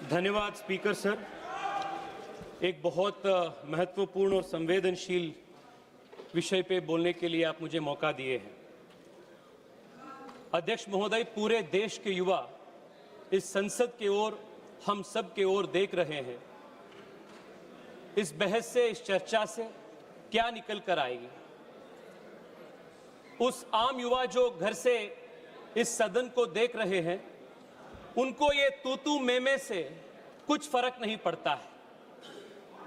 धन्यवाद speaker sir. एक बहुत महत्वपूर्ण और संवेदनशील विषय पे बोलने के लिए आप मुझे मौका दिए हैं। अध्यक्ष महोदय, पूरे देश के युवा इस संसद के ओर, हम सब के ओर देख रहे हैं। इस बहस से, इस चर्चा से क्या निकल कर आएगी। उस आम युवा जो घर से इस सदन को देख रहे हैं, उनको ये तू मैं से कुछ फर्क नहीं पड़ता है।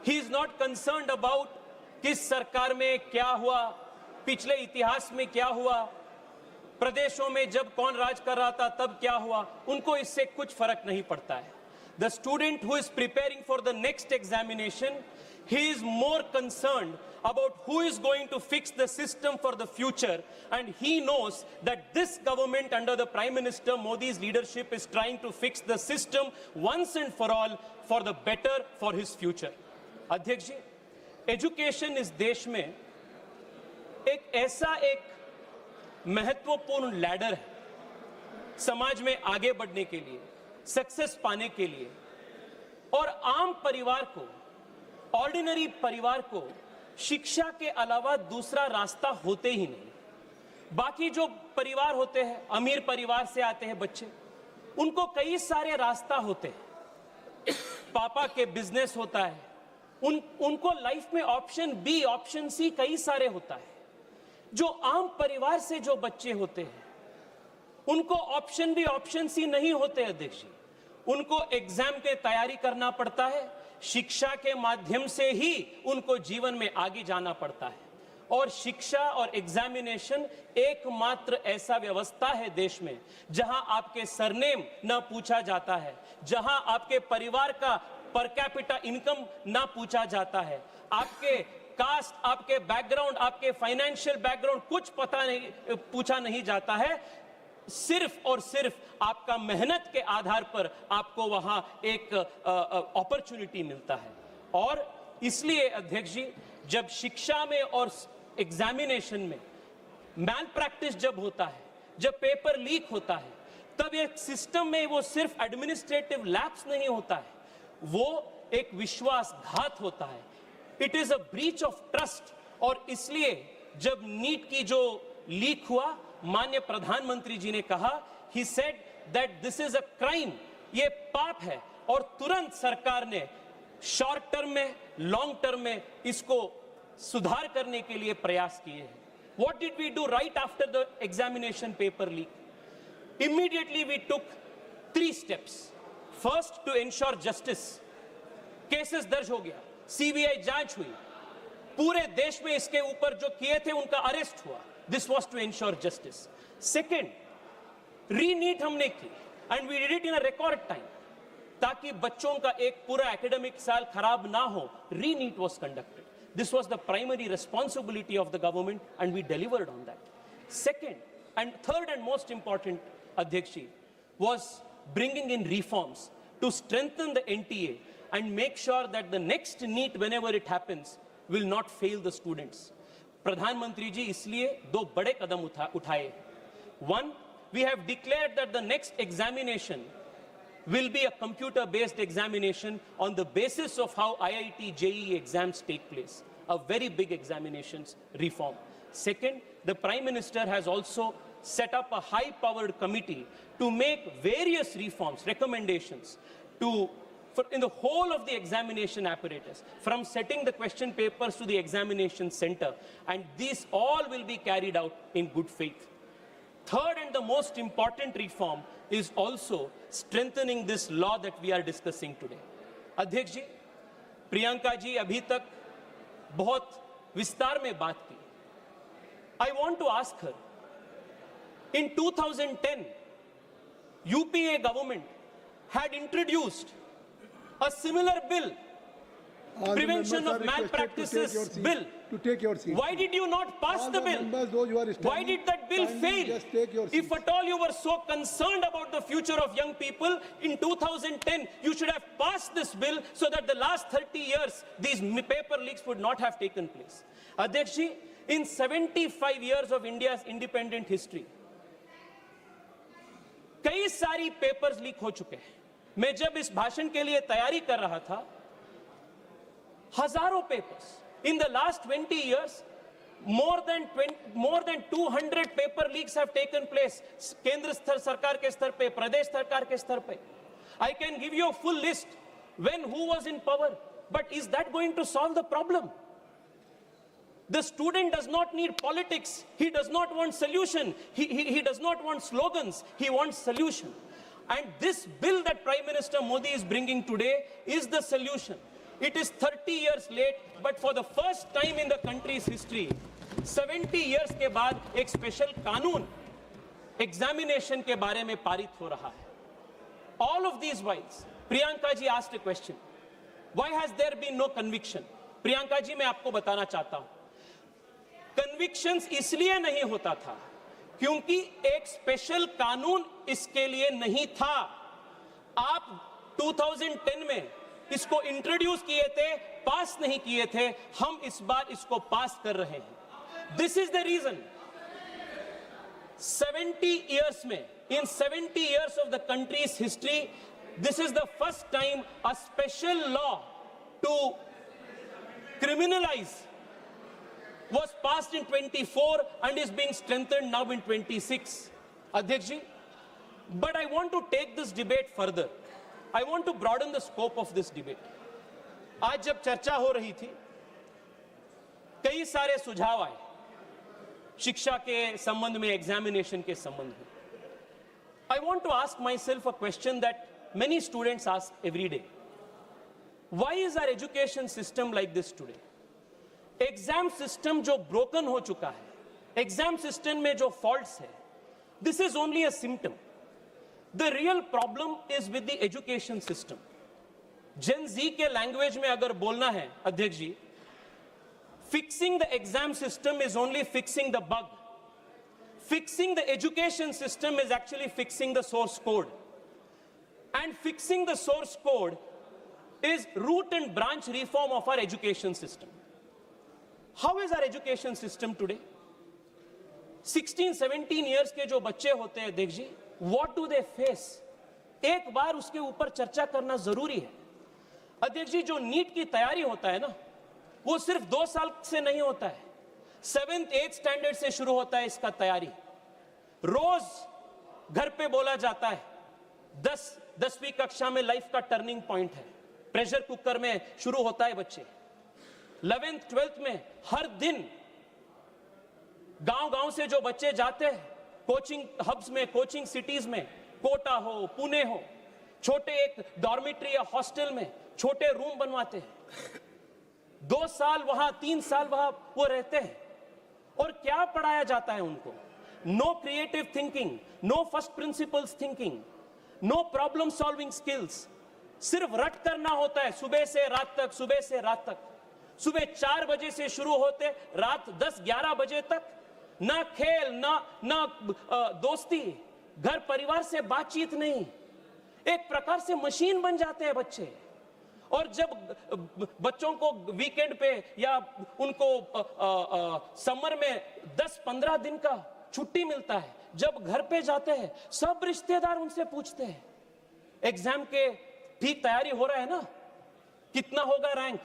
He is not concerned about किस सरकार में क्या हुआ, पिछले इतिहास में क्या हुआ, प्रदेशों में जब कौन राज कर रहा था तब क्या हुआ, उनको इससे कुछ फर्क नहीं पड़ता है। The student who is preparing for the next examination, he is more concerned about who is going to fix the system for the future, and he knows that this government under the Prime Minister Modi's leadership is trying to fix the system once and for all for the better for his future. अध्यक्ष जी, education इस देश में एक ऐसा महत्वपूर्ण ladder है समाज में आगे बढ़ने के लिए, सक्सेस पाने के लिए, और आम परिवार को, ऑर्डिनरी परिवार को शिक्षा के अलावा दूसरा रास्ता होते ही नहीं। बाकी जो परिवार होते हैं, अमीर परिवार से आते हैं बच्चे, उनको कई सारे रास्ता होते हैं। पापा के बिजनेस होता है, उनको लाइफ में ऑप्शन बी, ऑप्शन सी कई सारे होता है। जो आम परिवार से जो बच्चे होते हैं, उनको ऑप्शन बी, ऑप्शन सी नहीं होते अध्यक्ष जी। उनको एग्जाम के तैयारी करना पड़ता है, शिक्षा के माध्यम से ही उनको जीवन में आगे जाना पड़ता है। और शिक्षा और एग्जामिनेशन एकमात्र ऐसा व्यवस्था है देश में जहां आपके सरनेम न पूछा जाता है, जहां आपके परिवार का पर कैपिटा इनकम ना पूछा जाता है, आपके कास्ट, आपके बैकग्राउंड, आपके फाइनेंशियल बैकग्राउंड कुछ पूछा नहीं जाता है। सिर्फ और सिर्फ आपका मेहनत के आधार पर आपको वहां एक अपॉर्चुनिटी मिलता है। और इसलिए अध्यक्ष जी, जब शिक्षा में और एग्जामिनेशन में मैल प्रैक्टिस जब होता है, जब पेपर लीक होता है, तब एक सिस्टम में वो सिर्फ एडमिनिस्ट्रेटिव लैप्स नहीं होता है, वो एक विश्वासघात होता है। It is a breach of trust. और इसलिए जब नीट की जो लीक हुआ, माननीय प्रधानमंत्री जी ने कहा, he said that this is a crime, ये पाप है, और तुरंत सरकार ने शॉर्ट टर्म में, लॉन्ग टर्म में इसको सुधार करने के लिए प्रयास किए हैं। What did we do right after the examination paper leak? Immediately we took 3 steps. First, to ensure justice. Cases दर्ज हो गया, सीबीआई जांच हुई, पूरे देश में इसके ऊपर जो किए थे उनका अरेस्ट हुआ। This was to ensure justice. Second, री-नीट हमने की, and we did it in a record time, ताकि बच्चों का एक पूरा एकेडमिक साल खराब ना हो। री-नीट was conducted. This was the primary responsibility of the government, and we delivered on that. Second, and third and most important, Adhyakshi, was bringing in reforms to strengthen the NTA and make sure that the next NEET, whenever it happens, will not fail the students. प्रधानमंत्री जी इसलिए 2 बड़े कदम उठाए। One, we have declared that the next examination will be a computer-based examination on the basis of how IIT JEE exams take place. A very big examinations reform. Second, the Prime Minister has also set up a high-powered committee to make various reforms, recommendations in the whole of the examination apparatus, from setting the question papers to the examination center, and these all will be carried out in good faith. Third and the most important reform is also strengthening this law that we are discussing today. अध्यक्ष जी, प्रियंका जी अभी तक बहुत विस्तार में बात की। I want to ask her, in 2010, UPA government had introduced a similar bill, prevention of malpractices bill. To take your seat. Why did you not pass the bill? Why did that bill fail? Just take your seat. If at all you were so concerned about the future of young people, in 2010 you should have passed this bill so that the last 30 years these paper leaks would not have taken place. Adhyaksh ji, in 75 years of India's independent history, कई सारी papers leak हो चुके हैं। मैं जब इस भाषण के लिए तैयारी कर रहा था, हजारों papers in the last 20 years, more than 200 paper leaks have taken place, केंद्र सरकार के स्तर पे, प्रदेश सरकार के स्तर पे. I can give you a full list when who was in power, but is that going to solve the problem? The student does not need politics. He does not want solution. He does not want slogans. He wants solution. And this bill that Prime Minister Modi is bringing today is the solution. It is 30 years late, but for the first time in the country's history, 70 years के बाद एक special कानून examination के बारे में पारित हो रहा है. All of these whiles, Priyanka ji asked a question. Why has there been no conviction? Priyanka ji, मैं आपको बताना चाहता हूं. कन्विक्शंस इसलिए नहीं होता था क्योंकि एक स्पेशल कानून इसके लिए नहीं था. आप 2010 में इसको इंट्रोड्यूस किए थे, पास नहीं किए थे. हम इस बार इसको पास कर रहे हैं. This is the reason. 70 years में, in 70 years of the country's history, this is the first time a special law to criminalize was passed in 24 and is being strengthened now in 26. Adhyaksh ji, but I want to take this debate further. I want to broaden the scope of this debate. आज जब चर्चा हो रही थी, कई सारे सुझाव आए शिक्षा के संबंध में, एग्जामिनेशन के संबंध में. I want to ask myself a question that many students ask every day. Why is our education system like this today? Exam system जो ब्रोकन हो चुका है, एग्जाम सिस्टम में जो फॉल्ट्स है, this is only a symptom. The real problem is with the education system. Gen Z के language में अगर बोलना है अध्यक्ष जी, fixing the exam system is only fixing the bug. Fixing the education system is actually fixing the source code. And fixing the source code is root and branch reform of our education system. How is our education system today? 16-17 years के जो बच्चे होते हैं देख जी, what do they face? एक बार उसके ऊपर चर्चा करना जरूरी है. अध्यक्ष जी, जो नीट की तैयारी होता है ना, वो सिर्फ 2 साल से नहीं होता है. 7th-8th स्टैंडर्ड से शुरू होता है इसका तैयारी. रोज घर पे बोला जाता है 10वीं कक्षा में लाइफ का टर्निंग पॉइंट है. प्रेशर कुकर में शुरू होता है बच्चे. 11th-12th में हर दिन गांव-गांव से जो बच्चे जाते हैं कोचिंग हब्स में, कोचिंग सिटीज में, कोटा हो, पुणे हो, छोटे एक डॉर्मिटरी या हॉस्टल में छोटे रूम बनवाते हैं. 2 साल वहां, 3 साल वहां वो रहते हैं. और क्या पढ़ाया जाता है उनको? No creative thinking, no first principles thinking, no problem solving skills. सिर्फ रट करना होता है सुबह से रात तक, सुबह से रात तक. सुबह 4 बजे से शुरू होते रात 10-11 बजे तक. ना खेल, ना दोस्ती, घर परिवार से बातचीत नहीं. एक प्रकार से मशीन बन जाते हैं बच्चे. और जब बच्चों को वीकेंड पे या उनको समर में 10-15 दिन का छुट्टी मिलता है, जब घर पे जाते हैं सब रिश्तेदार उनसे पूछते हैं एग्जाम के ठीक तैयारी हो रहा है ना, कितना होगा रैंक,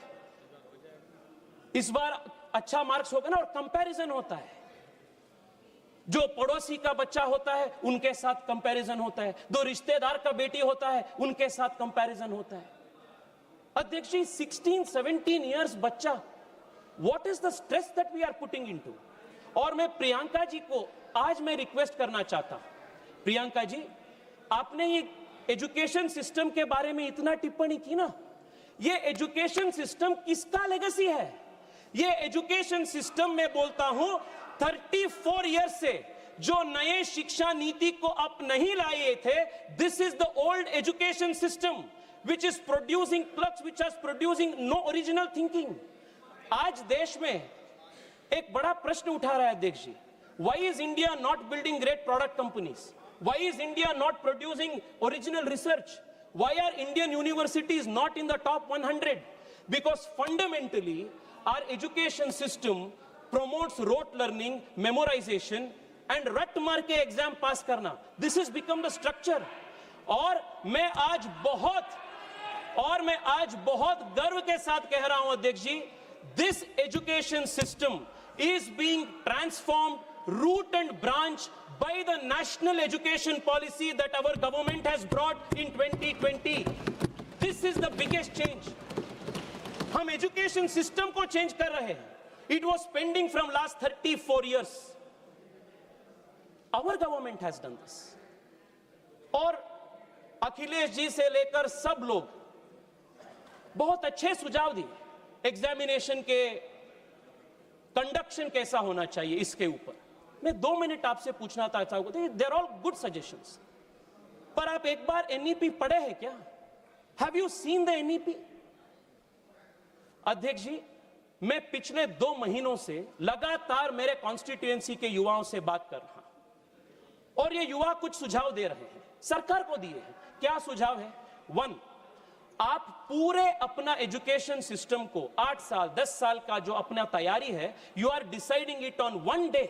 इस बार अच्छा मार्क्स होगा ना. और कंपैरिजन होता है. जो पड़ोसी का बच्चा होता है उनके साथ कंपैरिजन होता है, जो रिश्तेदार का बेटी होता है उनके साथ कंपैरिजन होता है. अध्यक्ष जी, 16-17 इयर्स बच्चा, what is the stress that we are putting into. और मैं प्रियंका जी को आज मैं रिक्वेस्ट करना चाहता हूं. प्रियंका जी, आपने ये एजुकेशन सिस्टम के बारे में इतना टिप्पणी की ना, ये एजुकेशन सिस्टम किसका लेगेसी है? ये एजुकेशन सिस्टम में बोलता हूं 34 इयर्स से जो नए शिक्षा नीति को आप नहीं लाए थे, this is the old education system which is producing clerks, which is producing no original thinking. आज देश में एक बड़ा प्रश्न उठा रहा है अध्यक्ष जी. Why is India not building great product companies? Why is India not producing original research? Why are Indian universities not in the top 100? Because fundamentally our education system promotes rote learning, memorization and rat मार के exam pass करना. This has become the structure. और मैं आज बहुत गर्व के साथ कह रहा हूं अध्यक्ष जी, this education system is being transformed root and branch by the national education policy that our government has brought in 2020. This is the biggest change. हम एजुकेशन सिस्टम को चेंज कर रहे हैं. It was pending from last 34 years. Our government has done this. और अखिलेश जी से लेकर सब लोग बहुत अच्छे सुझाव दिए. एग्जामिनेशन के कंडक्शन कैसा होना चाहिए इसके ऊपर. मैं 2 मिनट आपसे पूछना चाहता हूं. देयर ऑल गुड सजेशंस, पर आप एक बार एनईपी पढ़े हैं क्या? Have you seen the NEP? अध्यक्ष जी, मैं पिछले 2 महीनों से लगातार मेरे कॉन्स्टिट्यूएंसी के युवाओं से बात कर रहा हूं, और ये युवा कुछ सुझाव दे रहे हैं, सरकार को दिए हैं. क्या सुझाव है? 1, आप पूरे अपना एजुकेशन सिस्टम को 8 साल 10 साल का जो अपना तैयारी है, you are deciding it on 1 day.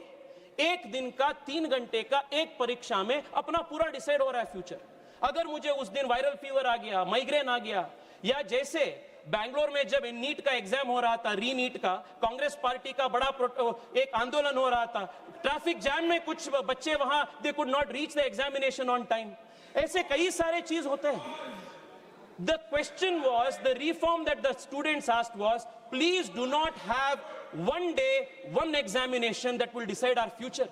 एक दिन का 3 घंटे का एक परीक्षा में अपना पूरा डिसाइड हो रहा है फ्यूचर. अगर मुझे उस दिन वायरल फीवर आ गया, माइग्रेन आ गया, या जैसे बैंगलोर में जब नीट का एग्जाम हो रहा था, री नीट का, कांग्रेस पार्टी का बड़ा एक आंदोलन हो रहा था, ट्रैफिक जैम में कुछ बच्चे वहां they could not reach the examination on time. ऐसे कई सारे चीज होते हैं. The question was, the reform that the students asked was, please do not have 1 day, 1 examination that will decide our future.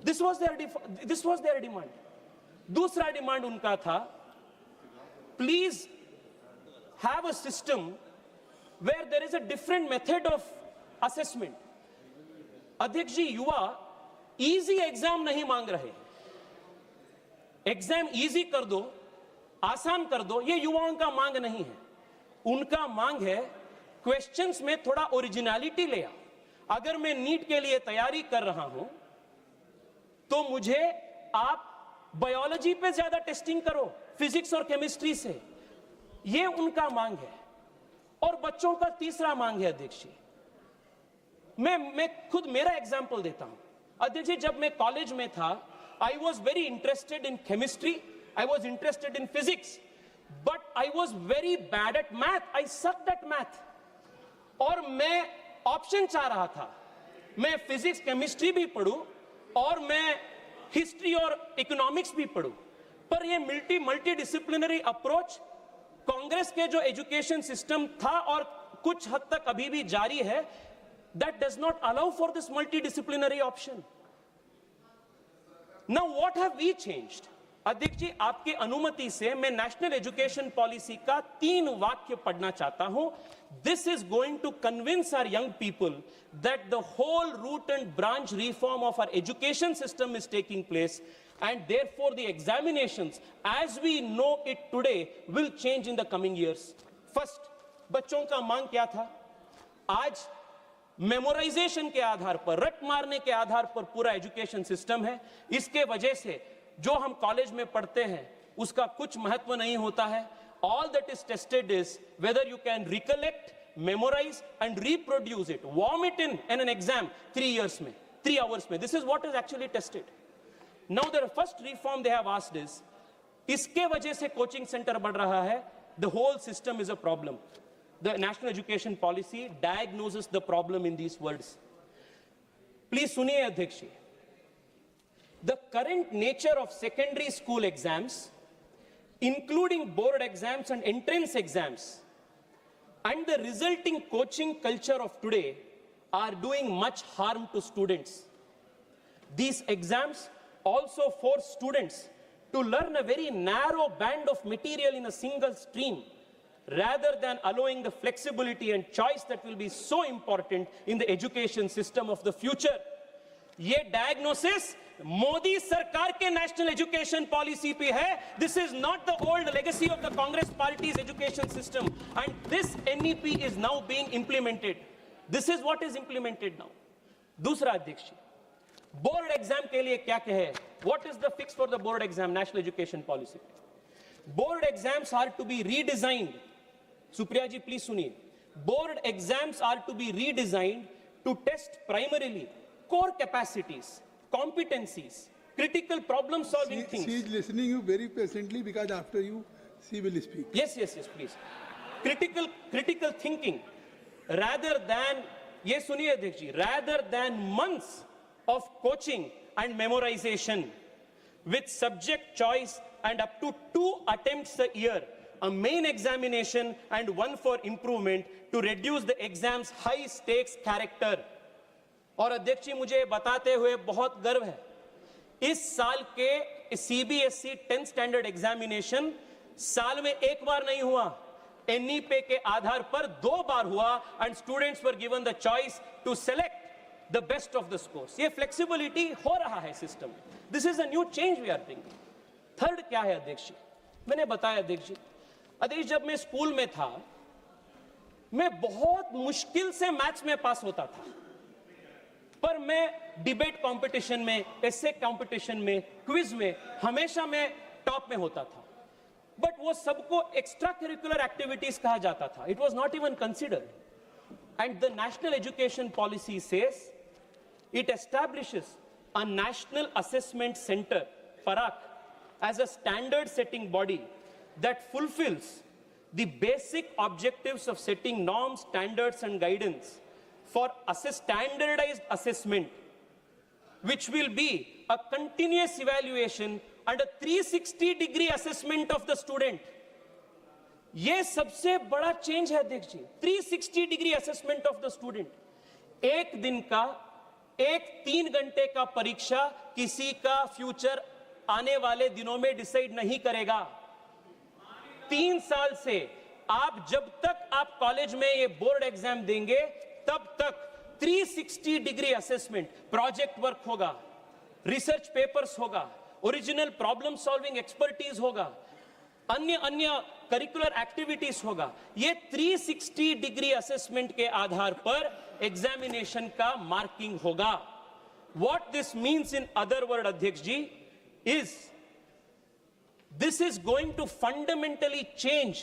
This was their demand. दूसरा demand उनका था, please have a system where there is a different method of assessment. अध्यक्ष जी, युवा easy exam नहीं मांग रहे. Exam easy कर दो, आसान कर दो, ये युवाओं का मांग नहीं है. उनका मांग है क्वेश्चंस में थोड़ा ओरिजिनलिटी ले आओ. अगर मैं नीट के लिए तैयारी कर रहा हूं तो मुझे आप बायोलॉजी पे ज्यादा टेस्टिंग करो, फिजिक्स और केमिस्ट्री से. ये उनका मांग है. और बच्चों का तीसरा मांग है अध्यक्ष जी, मैं खुद मेरा एग्जांपल देता हूं. अध्यक्ष जी, जब मैं कॉलेज में था, I was very interested in chemistry, I was interested in physics, but I was very bad at math. I sucked at math. और मैं ऑप्शन चाह रहा था, मैं फिजिक्स केमिस्ट्री भी पढ़ूं और मैं हिस्ट्री और इकोनॉमिक्स भी पढ़ूं. पर ये मल्टी डिसिप्लिनरी अप्रोच कांग्रेस के जो एजुकेशन सिस्टम था और कुछ हद तक अभी भी जारी है, that does not allow for this multidisciplinary option. Now what have we changed? अध्यक्ष जी, आपकी अनुमति से मैं नेशनल एजुकेशन पॉलिसी का 3 वाक्य पढ़ना चाहता हूं. This is going to convince our young people that the whole root and branch reform of our education system is taking place, and therefore the examinations as we know it today will change in the coming years. First, बच्चों का मांग क्या था? आज memorisation के आधार पर, रट मारने के आधार पर पूरा एजुकेशन सिस्टम है. इसके वजह से जो हम कॉलेज में पढ़ते हैं उसका कुछ महत्व नहीं होता है. All that is tested is whether you can recollect, memorise and reproduce it, वॉर्म it in an exam 3 years में, 3 hours में. This is what is actually tested. Now the first reform they have asked is, इसके वजह से coaching centre बढ़ रहा है. The whole system is a problem. The National education Policy diagnoses the problem in these words. Please सुनिए अध्यक्ष जी, the current nature of secondary school exams, including board exams and entrance exams, and the resulting coaching culture of today are doing much harm to students. These exams also force students to learn a very narrow band of material in a single stream, rather than allowing the flexibility and choice that will be so important in the education system of the future. ये diagnosis Modi सरकार के national education policy पे है. This is not the old legacy of the Congress party's education system, and this NEP is now being implemented. This is what is implemented now. दूसरा अध्यक्ष, board exam के लिए क्या कहे? What is the fix for the board exam national education policy? Board exams are to be redesigned. Supriya ji please सुनिए. Board exams are to be redesigned to test primarily core capacities, competencies, critical problem solving things. She is listening you very patiently because after you, she will speak. Yes, please. Critical thinking rather than, ये सुनिए अध्यक्ष जी, rather than months of coaching and memorization with subject choice and up to 2 attempts a year, a main examination and one for improvement to reduce the exam's high stakes character. और अध्यक्ष जी मुझे बताते हुए बहुत गर्व है, इस साल के CBSE 10th स्टैंडर्ड एग्जामिनेशन साल में एक बार नहीं हुआ, NEPE के आधार पर 2 बार हुआ and students were given the choice to select the best of the scores. ये फ्लेक्सिबिलिटी हो रहा है system. This is a new change we are bringing. Third क्या है अध्यक्ष जी, मैंने बताया अध्यक्ष जी, जब मैं स्कूल में था मैं बहुत मुश्किल से मैथ्स में पास होता था, पर मैं डिबेट कंपटीशन में, एसे कंपटीशन में, क्विज में हमेशा मैं टॉप में होता था. बट वो सबको एक्स्ट्रा करिकुलर एक्टिविटीज कहा जाता था. It was not even considered. And the National education policy says it establishes a national assessment centre पराक as a standard setting body that fulfills the basic objectives of setting norms, standards and guidance for standardized assessment, which will be a continuous evaluation and a 360-degree assessment of the student. ये सबसे बड़ा change है अध्यक्ष जी, 360-degree assessment of the student. एक दिन का, एक 3 घंटे का परीक्षा किसी का फ्यूचर आने वाले दिनों में डिसाइड नहीं करेगा. 3 साल से आप जब तक आप कॉलेज में ये बोर्ड एग्जाम देंगे तब तक 360-degree असेसमेंट, प्रोजेक्ट वर्क होगा, रिसर्च पेपर्स होगा, ओरिजिनल प्रॉब्लम सॉल्विंग एक्सपर्टीज होगा, अन्य करिकुलर एक्टिविटीज होगा. ये 360-degree असेसमेंट के आधार पर एग्जामिनेशन का मार्किंग होगा. What this means in other word अध्यक्ष जी is this is going to fundamentally change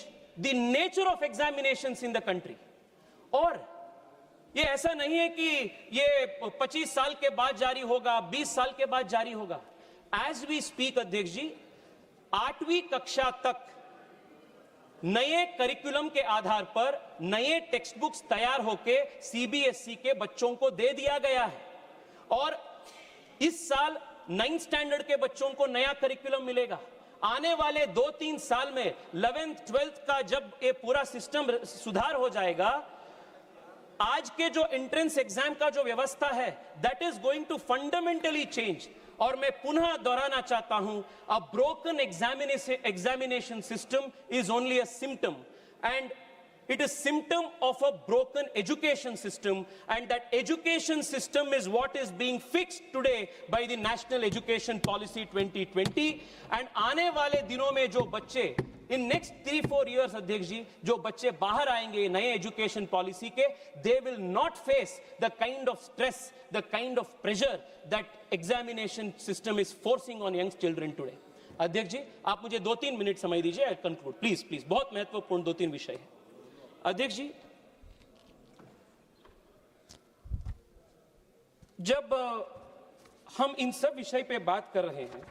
the nature of examinations in the country. और ये ऐसा नहीं है कि ये 25 साल के बाद जारी होगा, 20 साल के बाद जारी होगा. As we speak अध्यक्ष जी, 8वीं कक्षा तक नए करिकुलम के आधार पर नए टेक्स्ट बुक्स तैयार होके CBSE के बच्चों को दे दिया गया है. और इस साल 9th स्टैंडर्ड के बच्चों को नया करिकुलम मिलेगा. आने वाले 2-3 साल में 11th 12th का जब ये पूरा सिस्टम सुधार हो जाएगा, आज के जो एंट्रेंस एग्जाम का जो व्यवस्था है that is going to fundamentally change. और मैं पुनः दोहराना चाहता हूं, a broken examination system is only a symptom and it is symptom of a broken education system, and that education system is what is being fixed today by the National Education Policy 2020. and आने वाले दिनों में जो बच्चे in next 3-4 years अध्यक्ष जी, जो बच्चे बाहर आएंगे नए एजुकेशन पॉलिसी के, they will not face the kind of stress, the kind of pressure that examination system is forcing on young children today. अध्यक्ष जी आप मुझे 2-3 मिनट समय दीजिए, I conclude प्लीज. बहुत महत्वपूर्ण 2-3 विषय है अध्यक्ष जी. जब हम इन सब विषय पे बात कर रहे हैं,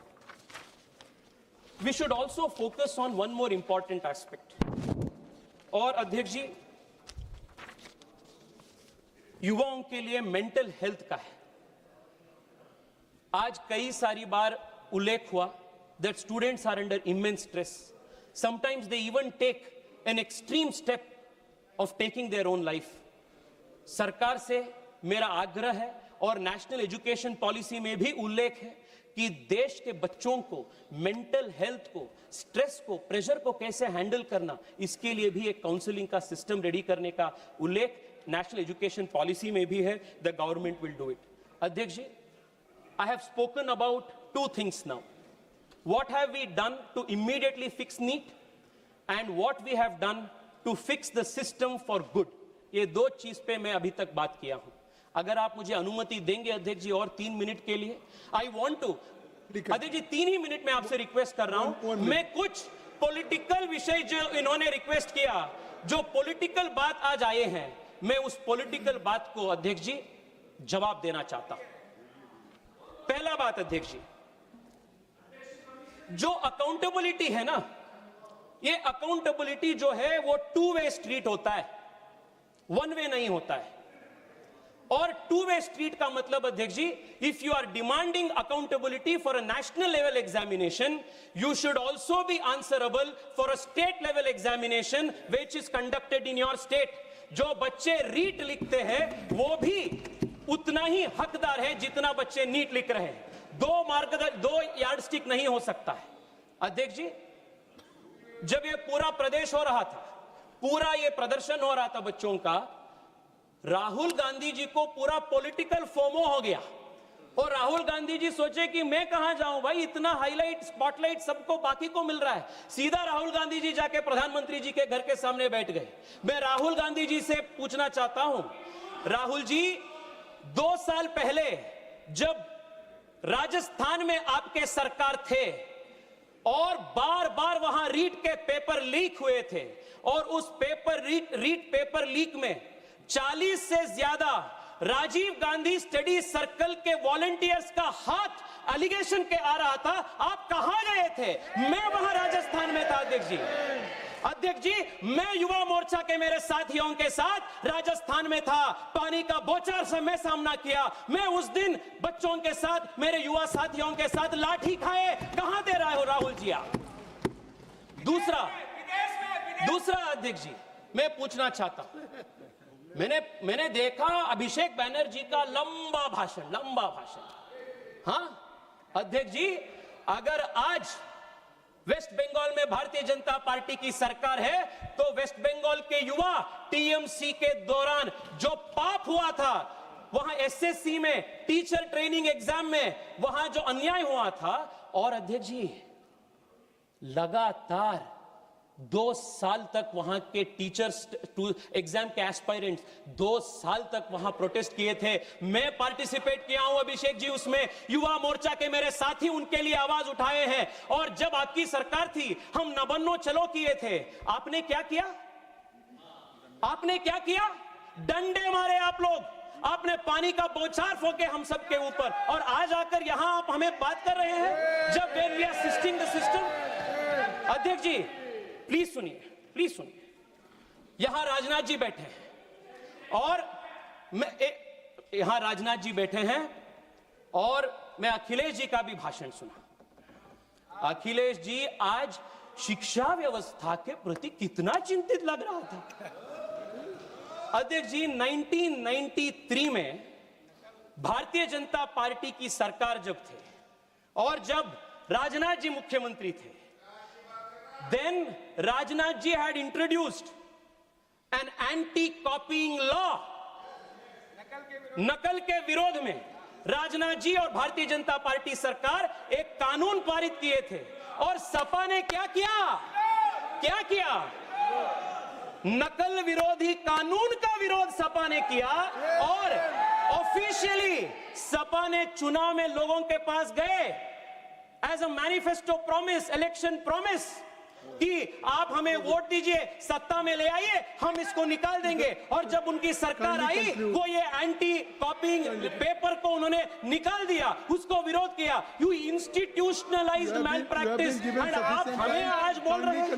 we should also focus on one more important aspect. और अध्यक्ष जी युवाओं के लिए मेंटल हेल्थ का है. आज कई सारी बार उल्लेख हुआ that students are under immense stress. Sometimes they even take an extreme step of taking their own life. सरकार से मेरा आग्रह है और नेशनल एजुकेशन पॉलिसी में भी उल्लेख है कि देश के बच्चों को मेंटल हेल्थ को, स्ट्रेस को, प्रेशर को कैसे हैंडल करना, इसके लिए भी एक काउंसलिंग का सिस्टम रेडी करने का उल्लेख नेशनल एजुकेशन पॉलिसी में भी है. The government will do it. अध्यक्ष जी I have spoken about 2 things now. What have we done to immediately fix NEET and what we have done to fix the system for good. ये 2 चीज पे मैं अभी तक बात किया हूं. अगर आप मुझे अनुमति देंगे अध्यक्ष जी और 3 मिनट के लिए, आई वांट टू अध्यक्ष जी 3 ही मिनट में आपसे रिक्वेस्ट कर रहा हूं. मैं कुछ पॉलिटिकल विषय जो इन्होंने रिक्वेस्ट किया, जो पॉलिटिकल बात आज आए हैं, मैं उस पॉलिटिकल बात को अध्यक्ष जी जवाब देना चाहता हूं. पहला बात अध्यक्ष जी, जो अकाउंटेबिलिटी है ना, ये अकाउंटेबिलिटी जो है वो टू वे स्ट्रीट होता है, वन वे नहीं होता है। और टू वे स्ट्रीट का मतलब अध्यक्ष जी, if you are demanding accountability for a national level examination, you should also be answerable for a state level examination which is conducted in your state. जो बच्चे रीट लिखते हैं वो भी उतना ही हकदार है जितना बच्चे नीट लिख रहे हैं। दो यार्डस्टिक नहीं हो सकता है। अध्यक्ष जी, जब ये पूरा प्रदेश हो रहा था, पूरा ये प्रदर्शन हो रहा था बच्चों का, राहुल गांधी जी को पूरा पॉलिटिकल फोमो हो गया और राहुल गांधी जी सोचे कि मैं कहां जाऊं भाई, इतना हाईलाइट स्पॉटलाइट सबको बाकी को मिल रहा है। सीधा राहुल गांधी जी जाके प्रधानमंत्री जी के घर के सामने बैठ गए। मैं राहुल गांधी जी से पूछना चाहता हूं, राहुल जी 2 साल पहले जब राजस्थान में आपके सरकार थे और बार बार वहां रीट के पेपर लीक हुए थे और उस रीट पेपर लीक में 40 से ज्यादा राजीव गांधी स्टडी सर्कल के वॉलंटियर्स का हाथ एलिगेशन के आ रहा था, आप कहां गए थे? मैं वहां राजस्थान में था अध्यक्ष जी। अध्यक्ष जी, मैं युवा मोर्चा के मेरे साथियों के साथ राजस्थान में था, पानी का बौछार से मैं सामना किया। मैं उस दिन बच्चों के साथ, मेरे युवा साथियों के साथ लाठी खाए। कहां दे रहे हो राहुल जी आप? दूसरा अध्यक्ष जी, मैं पूछना चाहता हूं, मैंने देखा अभिषेक बैनर्जी का लंबा भाषण। हाँ अध्यक्ष जी, अगर आज वेस्ट बंगाल में भारतीय जनता पार्टी की सरकार है तो वेस्ट बंगाल के युवा टीएमसी के दौरान जो पाप हुआ था, वहां एसएससी में टीचर ट्रेनिंग एग्जाम में वहां जो अन्याय हुआ था, और अध्यक्ष जी लगातार 2 साल तक वहां के टीचर्स एग्जाम के एस्पायरेंट्स 2 साल तक वहां प्रोटेस्ट किए थे। मैं पार्टिसिपेट किया हूं अभिषेक जी उसमें, युवा मोर्चा के मेरे साथी उनके लिए आवाज उठाए हैं। और जब आपकी सरकार थी, हम नबन्नो चलो किए थे। आपने क्या किया? डंडे मारे आप लोग, आपने पानी का बौछार फोके हम सबके ऊपर, और आज आकर यहां आप हमें बात कर रहे हैं जब we are assisting the system. अध्यक्ष जी प्लीज सुनिए, यहां राजनाथ जी बैठे हैं और मैं अखिलेश जी का भी भाषण सुना। अखिलेश जी आज शिक्षा व्यवस्था के प्रति कितना चिंतित लग रहा था। अध्यक्ष जी 1993 में भारतीय जनता पार्टी की सरकार जब थे और जब राजनाथ जी मुख्यमंत्री थे, then Rajnath ji had introduced an anti-copying law। नकल के विरोध में राजनाथ जी और भारतीय जनता पार्टी सरकार एक कानून पारित किए थे, और सपा ने क्या किया? नकल विरोधी कानून का विरोध सपा ने किया और ऑफिशियली सपा ने चुनाव में लोगों के पास गए as a manifesto promise, election promise, कि आप हमें वोट दीजिए, सत्ता में ले आइए, हम इसको निकाल देंगे। और जब उनकी सरकार आई, वो ये एंटी कॉपिंग पेपर को उन्होंने निकाल दिया, उसको विरोध किया। You institutionalised malpractice, and आप हमें आज बोल रहे हैं,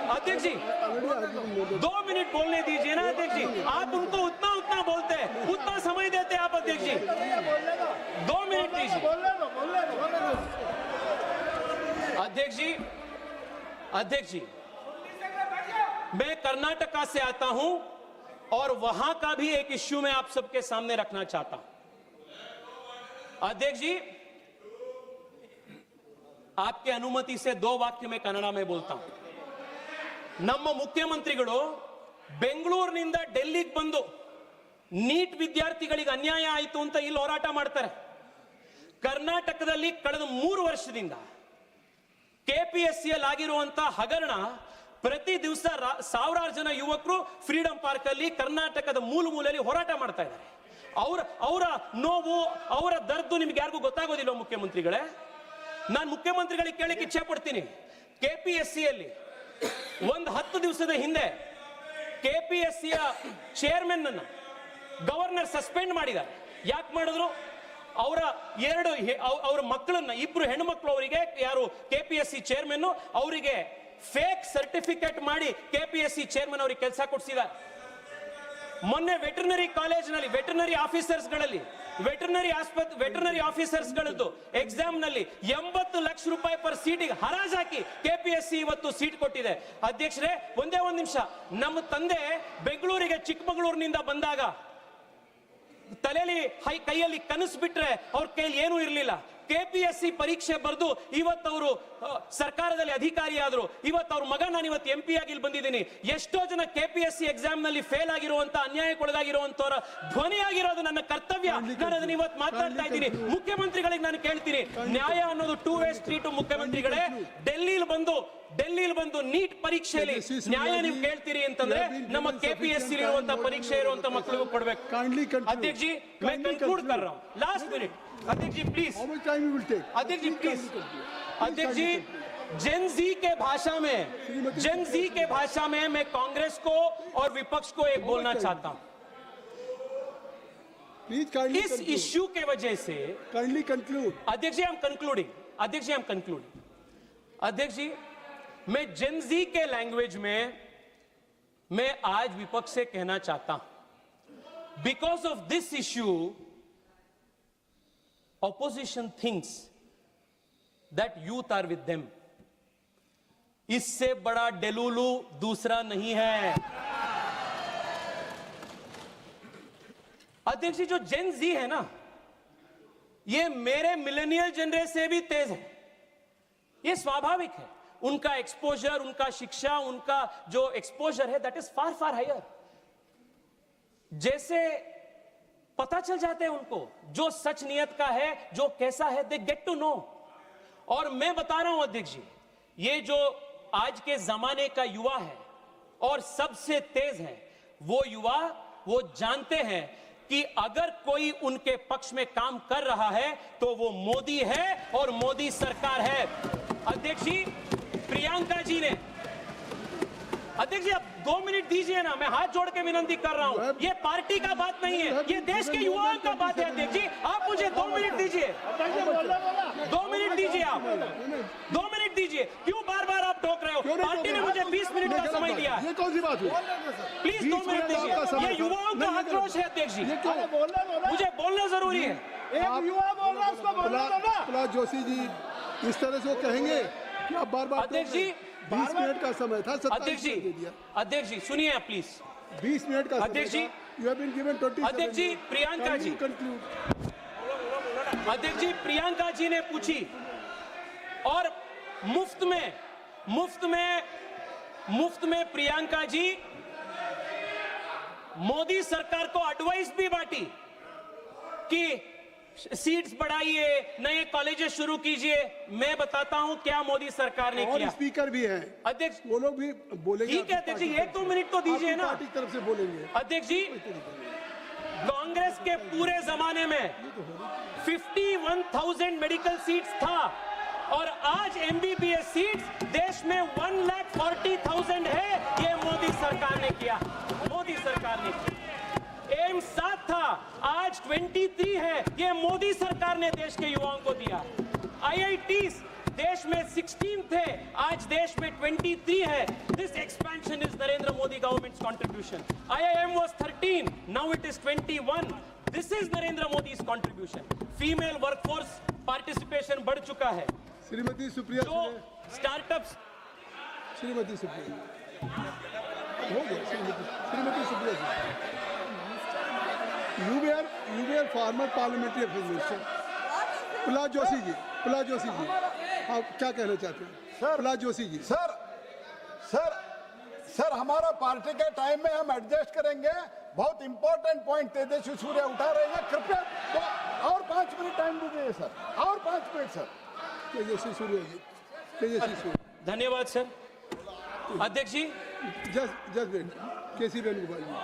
अध्यक्ष जी 2 मिनट बोलने दीजिए ना अध्यक्ष जी। आप उनको उतना बोलते हैं, उतना समय देते हैं आप अध्यक्ष जी। 2 मिनट दीजिए अध्यक्ष जी। मैं कर्नाटका से आता हूं और वहां का भी एक इश्यू मैं आप सबके सामने रखना चाहता हूं। अध्यक्ष जी, आपके अनुमति से 2 वाक्य में कन्नड़ में बोलता हूं। ನಮ್ಮ ಮುಖ್ಯಮಂತ್ರಿಗಳು ಬೆಂಗಳೂರಿನಿಂದ ಡೆಲ್ಲಿಗೆ ಬಂದು ನೀಟ್ ವಿದ್ಯಾರ್ಥಿಗಳಿಗೆ ಅನ್ಯಾಯ ಆಯಿತು ಅಂತ ಇಲ್ಲಿ ಹೋರಾಟ ಮಾಡ್ತಾರೆ। ಕರ್ನಾಟಕದಲ್ಲಿ ಕಳೆದ 3 ವರ್ಷದಿಂದ ಕೆಪಿಎಸ್ಸಿಯಲ್ಲಿ ಆಗಿರುವಂತ ಹಗರಣ, ಪ್ರತಿ ದಿವಸ ಸಾವಿರಾರು ಜನ ಯುವಕರು ಫ್ರೀಡಂ ಪಾರ್ಕ್ ಅಲ್ಲಿ ಕರ್ನಾಟಕದ ಮೂಲೆಯಲ್ಲಿ ಹೋರಾಟ ಮಾಡ್ತಾ ಇದ್ದಾರೆ। ಅವರ ನೋವು, ಅವರ ದರ್ದು ನಿಮ್ಗೆ ಯಾರಿಗೂ ಗೊತ್ತಾಗೋದಿಲ್ಲ ಮುಖ್ಯಮಂತ್ರಿಗಳೇ। ನಾನು ಮುಖ್ಯಮಂತ್ರಿಗಳಿಗೆ ಕೇಳಕ್ಕೆ ಇಚ್ಛೆ ಪಡ್ತೀನಿ, ಕೆಪಿಎಸ್ಸಿಯಲ್ಲಿ ಒಂದು 10 ದಿವಸದ ಹಿಂದೆ ಕೆಪಿಎಸ್ಸಿಯ ಚೇರ್ಮನ್ ಅನ್ನು ಗವರ್ನರ್ ಸಸ್ಪೆಂಡ್ ಮಾಡಿದ್ದಾರೆ। ಯಾಕೆ ಮಾಡಿದ್ರು? ಅವರ ಮಕ್ಕಳನ್ನ ಇಬ್ರು ಹೆಣ್ಣು ಮಕ್ಕಳು ಅವರಿಗೆ ಯಾರು ಕೆಪಿಎಸ್ಸಿ ಚೇರ್ಮನ್ ಅವರಿಗೆ ಫೇಕ್ ಸರ್ಟಿಫಿಕೇಟ್ ಮಾಡಿ ಕೆಪಿಎಸ್ಸಿ ಚೇರ್ಮನ್ ಅವರಿಗೆ ಕೆಲಸ ಕೊಡಿಸಿದ್ದಾರೆ. ಮೊನ್ನೆ ವೆಟರ್ನರಿ ಕಾಲೇಜಿನಲ್ಲಿ ವೆಟರ್ನರಿ ಆಫೀಸರ್ಸ್ ಗಳದ್ದು ಎಕ್ಸಾಮ್ ನಲ್ಲಿ 80 ಲಕ್ಷ ರೂಪಾಯಿ ಪರ್ ಸೀಟಿಗೆ ಹರಾಜಾಕಿ ಕೆಪಿಎಸ್ಸಿ ಇವತ್ತು ಸೀಟ್ ಕೊಟ್ಟಿದೆ. ಅಧ್ಯಕ್ಷರೇ, ಒಂದೇ ಒಂದು ನಿಮಿಷ. ನಮ್ಮ ತಂದೆ ಬೆಂಗಳೂರಿಗೆ ಚಿಕ್ಕಮಗಳೂರಿನಿಂದ ಬಂದಾಗ ತಲೆಯಲ್ಲಿ ಕೈಯಲ್ಲಿ ಕನಸು ಬಿಟ್ರೆ ಅವ್ರ ಕೈಯಲ್ಲಿ ಏನೂ ಇರಲಿಲ್ಲ. ಕೆಪಿಎಸ್ಸಿ ಪರೀಕ್ಷೆ ಬರೆದು ಇವತ್ತವರು ಸರ್ಕಾರದಲ್ಲಿ ಅಧಿಕಾರಿ ಆದ್ರು. ಇವತ್ತು ಅವ್ರ ಮಗ ನಾನು ಇವತ್ತು MP ಆಗಿ ಇಲ್ಲಿ ಬಂದಿದ್ದೀನಿ. ಎಷ್ಟೋ ಜನ ಕೆಪಿಎಸ್ಸಿ ಎಕ್ಸಾಮ್ ನಲ್ಲಿ ಫೇಲ್ ಆಗಿರುವಂತ ಅನ್ಯಾಯಕ್ಕೊಳಗಾಗಿರುವಂತವರ ಧ್ವನಿಯಾಗಿರೋದು ನನ್ನ ಕರ್ತವ್ಯ. ನಾನು ಅದನ್ನ ಇವತ್ತು ಮಾತಾಡ್ತಾ ಇದ್ದೀನಿ. ಮುಖ್ಯಮಂತ್ರಿಗಳಿಗೆ ನಾನು ಕೇಳ್ತೀನಿ, ನ್ಯಾಯ ಅನ್ನೋದು 2 ವೇ ಸ್ಟ್ರೀಟ್. ಮುಖ್ಯಮಂತ್ರಿಗಳೇ, ಡೆಲ್ಲಿಲಿ ಬಂದು ನೀಟ್ ಪರೀಕ್ಷೆಯಲ್ಲಿ ನ್ಯಾಯ ನೀವು ಕೇಳ್ತೀರಿ ಅಂತಂದ್ರೆ ನಮ್ಮ ಕೆಪಿಎಸ್ಸಿ ಇರುವಂತ ಪರೀಕ್ಷೆ ಇರುವಂತ ಮಕ್ಕಳಿಗೂ ಕೊಡ್ಬೇಕು. अध्यक्ष जी, मैं कंक्लूड कर रहा हूँ. लास्ट मिनट अध्यक्ष जी please. How much time you will take? अध्यक्ष जी प्लीज. अध्यक्ष जी, जेन जी के भाषा में मैं कांग्रेस को और विपक्ष को एक बोलना चाहता हूँ. Please kindly इस conclude. इश्यू के वजह से Kindly conclude. अध्यक्ष जी आई एम कंक्लूडिंग. अध्यक्ष जी, मैं जेन जी के लैंग्वेज में मैं आज विपक्ष से कहना चाहता हूं, because of this issue opposition thinks that youth are with them. इससे बड़ा डेलुलू दूसरा नहीं है. अध्यक्ष जी, जो जेन जी है ना, ये मेरे मिलेनियल जनरेशन से भी तेज है. ये स्वाभाविक है. उनका एक्सपोजर, उनका शिक्षा, उनका जो एक्सपोजर है that is far far higher. जैसे पता चल जाते हैं उनको जो सच नियत का है, जो कैसा है, दे गेट टू नो. और मैं बता रहा हूं अध्यक्ष जी, ये जो आज के जमाने का युवा है और सबसे तेज है, वो युवा वो जानते हैं कि अगर कोई उनके पक्ष में काम कर रहा है तो वो मोदी है और मोदी सरकार है. अध्यक्ष जी, प्रियंका जी ने, अध्यक्ष जी आप 2 मिनट दीजिए ना, मैं हाथ जोड़ के विनती कर रहा हूं. ये पार्टी का बात नहीं है, ये देश के युवाओं का बात है. अध्यक्ष जी, आप मुझे 2 मिनट दीजिए. 2 मिनट दीजिए, आप 2 मिनट दीजिए. क्यों बार बार आप टोक रहे हो? पार्टी ने मुझे 20 मिनट का समय दिया है. ये कौन सी बात हुई? प्लीज 2 मिनट दीजिए. ये युवाओं का आक्रोश है अध्यक्ष जी, मुझे बोलना जरूरी है. एक युवा बोल रहा है, उसको बोलना दो ना. प्रहलाद जोशी जी इस तरह से वो कहेंगे कि आप बार-बार अध्यक्ष जी, 20 मिनट का समय था, 27 अध्यक्ष मिनट दे दिया. जी सुनिए आप प्लीज. 20 मिनट का अध्यक्ष जी, यू हैव बीन गिवन 27. अध्यक्ष जी, प्रियंका जी. कंक्लूड. अध्यक्ष जी, प्रियंका जी ने पूछी और मुफ्त में प्रियंका जी मोदी सरकार को एडवाइस भी बांटी कि सीट्स बढ़ाइए, नए कॉलेजेस शुरू कीजिए. मैं बताता हूं क्या मोदी सरकार ने किया. स्पीकर भी है अध्यक्ष, वो लोग भी बोलेंगे. ठीक है अध्यक्ष जी, 1-2 मिनट तो दीजिए ना. पार्टी की तरफ से बोलेंगे. अध्यक्ष जी, कांग्रेस के पूरे जमाने में 51,000 मेडिकल सीट्स था और आज MBBS सीट्स देश में 1,40,000 है. ये मोदी सरकार ने किया. एम्स 7 था, आज 23 है. ये मोदी सरकार ने देश के युवाओं को दिया. IITs देश में 16 थे, आज देश में 23 है. This expansion is Narendra Modi government's contribution. IIM was 13, now it is 21. This is Narendra Modi's contribution. Female workforce participation बढ़ चुका है. श्रीमती सुप्रिया जो स्टार्टअप्स, श्रीमती सुप्रिया हो गया. श्रीमती सुप्रिया जी, you were former parliamentary affairs minister. Prahlad Joshi ji, आप क्या कहना चाहते हैं? प्रहलाद जोशी जी. सर हमारा पार्टी के टाइम में हम एडजस्ट करेंगे. बहुत इंपॉर्टेंट पॉइंट तेजस्वी सूर्य उठा रहे हैं. कृपया तो और 5 मिनट टाइम दीजिए सर, और 5 मिनट सर. तेजस्वी सूर्य जी, तेजस्वी सूर्य. धन्यवाद सर. अध्यक्ष जी, just wait. KC Venugopal ji.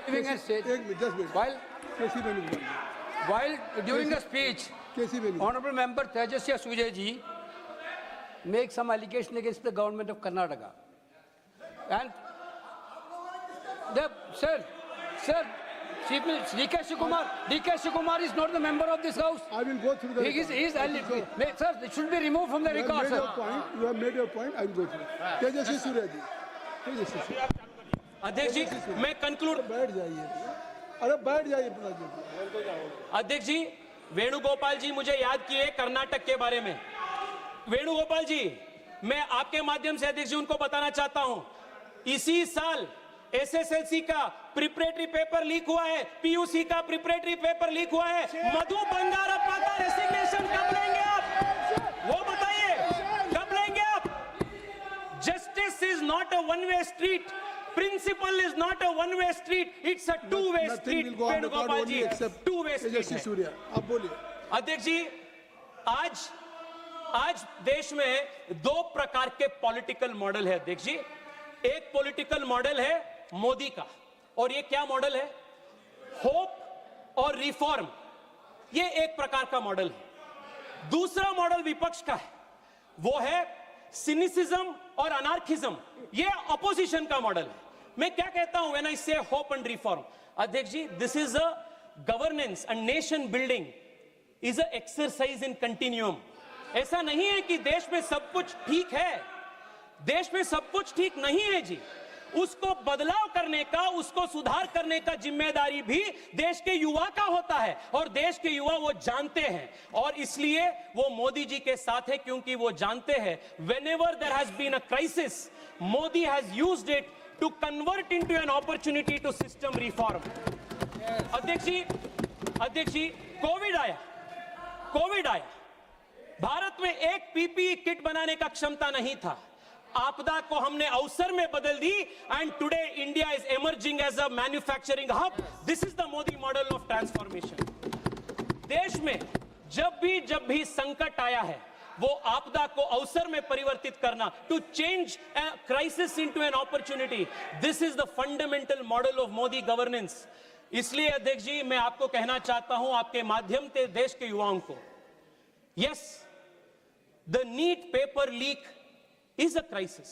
Giving a state, एक minute, just wait. while KC Venugopal ji. during the speech, KC Venugopal. Honorable Member Tejaswi Surya ji make some allegation against the government of Karnataka, and the sir, DK Shikumar is not the member of this house. I will go through the He is, sir, it should be removed from the You have record, made sir. your point. You have made your point. I will go through. Tejasvi Surya जी, तेजस्वी सूर्या, अध्यक्ष जी मैं conclude बैठ जाइए। अरे बैठ जाइए प्रहलाद जोशी। अध्यक्ष जी वेणुगोपाल जी मुझे याद किए कर्नाटक के बारे में। वेणुगोपाल जी मैं आपके माध्यम से अध्यक्ष जी उनको बताना चाहता हूं, इसी साल एसएसएलसी का प्रिपरेटरी पेपर लीक हुआ है, पीयूसी का प्रिपरेटरी पेपर लीक हुआ है। मधु बंगारप्पा का रेसिग्नेशन कब लेंगे आप, वो बताइए, कब लेंगे आप? Justice is not a one way street, principle is not a one way street, it's a two way Nothing street. will go on record Venugopal only ji except two way street Tejasvi है। सूर्या, आप बोलिए। अध्यक्ष जी आज देश में दो प्रकार के पॉलिटिकल मॉडल है अध्यक्ष जी। एक पॉलिटिकल मॉडल है मोदी का, और ये क्या मॉडल है? होप और रिफॉर्म, ये एक प्रकार का मॉडल है। दूसरा मॉडल विपक्ष का है, वो है सिनिसिज्म और अनार्किज्म, ये अपोजिशन का मॉडल है। मैं क्या कहता हूं व्हेन आई से होप एंड रिफॉर्म? अध्यक्ष जी this is a governance and nation building is a exercise in continuum. ऐसा नहीं है कि देश में सब कुछ ठीक है, देश में सब कुछ ठीक नहीं है जी। उसको बदलाव करने का, उसको सुधार करने का जिम्मेदारी भी देश के युवा का होता है, और देश के युवा वो जानते हैं, और इसलिए वो मोदी जी के साथ है, क्योंकि वो जानते हैं whenever there has been a crisis, Modi has used it to convert into an opportunity to system reform. अध्यक्ष जी कोविड आया, भारत में एक पीपीई किट बनाने का क्षमता नहीं था। आपदा को हमने अवसर में बदल दी, and today India is emerging as a manufacturing hub. This is the Modi model of transformation. देश में जब भी संकट आया है, वो आपदा को अवसर में परिवर्तित करना, to change crisis into an opportunity, this is the fundamental model of Modi governance. इसलिए अध्यक्ष जी मैं आपको कहना चाहता हूं, आपके माध्यम से देश के युवाओं को, yes the NEET paper leak is a crisis.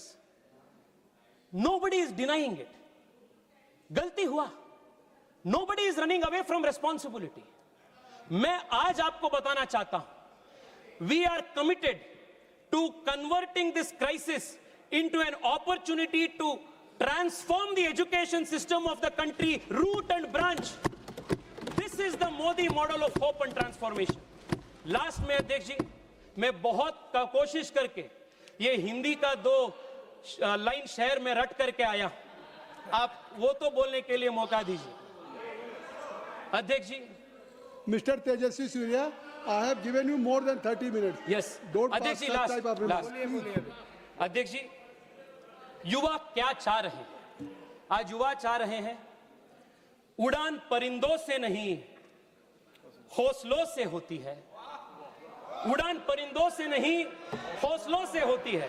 Nobody is denying it. गलती हुआ. Nobody is running away from responsibility. मैं आज आपको बताना चाहता हूं, we are committed to converting this crisis into an opportunity to transform the education system of the country, root and branch. This is the Modi model of hope and transformation. Last में अध्यक्ष जी मैं बहुत कोशिश करके ये हिंदी का 2 line शहर में रट करके आया, आप वो तो बोलने के लिए मौका दीजिए। अध्यक्ष जी mister Tejasvi Surya, I have given you more than 30 minutes. Yes अध्यक्ष जी लास्ट। अध्यक्ष जी युवा क्या चाह रहे हैं? आज युवा चाह रहे हैं उड़ान परिंदों से नहीं हौसलों से होती है, उड़ान परिंदों से नहीं हौसलों से होती है।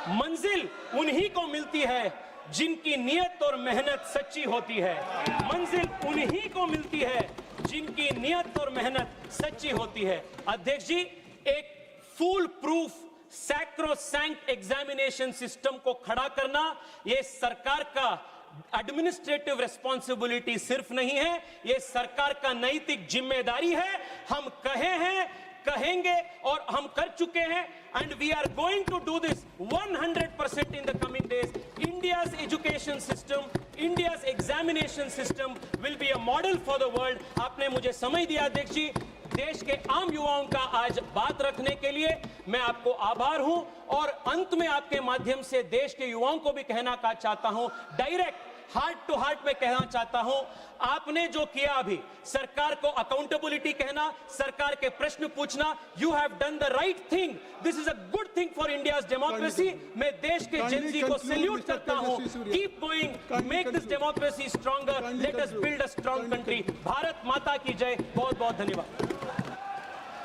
मंजिल उन्हीं को मिलती है जिनकी नियत और मेहनत सच्ची होती है, मंजिल उन्हीं को मिलती है जिनकी नियत और मेहनत सच्ची होती है। अध्यक्ष जी एक full proof sacrosanct examination system को खड़ा करना ये सरकार का एडमिनिस्ट्रेटिव रिस्पॉन्सिबिलिटी सिर्फ नहीं है, ये सरकार का नैतिक जिम्मेदारी है। हम कहे हैं, कहेंगे और हम कर चुके हैं, and we are going to do this 100% in the coming days. India's education system, India's examination system will be a model for the world. आपने मुझे समय दिया अध्यक्ष जी, देश के आम युवाओं का आज बात रखने के लिए मैं आपको आभार हूं, और अंत में आपके माध्यम से देश के युवाओं को भी कहना चाहता हूं, डायरेक्ट हार्ट टू हार्ट में कहना चाहता हूं, आपने जो किया अभी, सरकार को अकाउंटेबिलिटी कहना, सरकार के प्रश्न पूछना, you have done the right thing, this is a good thing for India's democracy. मैं देश के जेनजी को सैल्यूट करता हूं, keep going, make this democracy stronger, let us build a strong country. Bharat माता की जय। बहुत बहुत धन्यवाद।